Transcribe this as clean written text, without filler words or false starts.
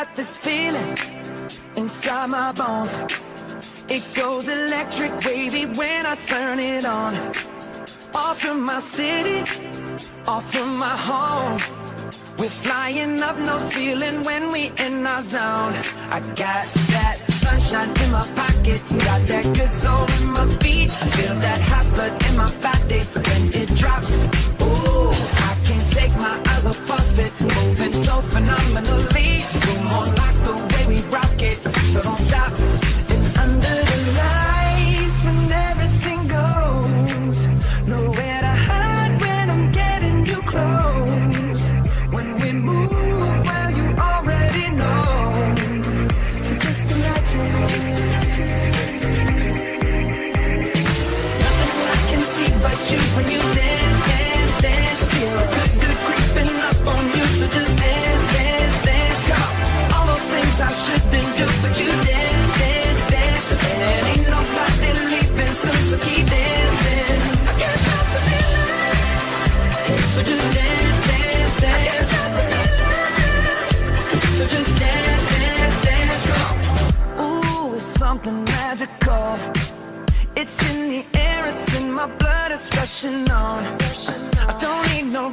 got this feeling inside my bones. It goes electric wavy when I turn it on. Off from my city, off from my home. We're flying up, no ceiling when we in our zone. I got that sunshine in my pocket, got that good soul in my feet. I feel that hot blood in my body when it drops. Ooh, I can't take my eyes off of it, moving so phenomenally. Come on, like the way we rock it, so don't stop. And under the lights, when everything goes, nowhere to hide when I'm getting you close. When we move, well, you already know. So just imagine. Nothing I can see but you when you dance, dance, dance. Feel good, good creeping up on you. So just dance, dance, dance. Go. All those things I shouldn't do, but you dance, dance, dance. And ain't nobody leaving soon, so keep dancing. I can't stop the feeling. So just dance, dance, dance. So just dance, dance, dance, go. Ooh, it's something magical. It's in the air, it's in my blood, it's rushing on. I don't need no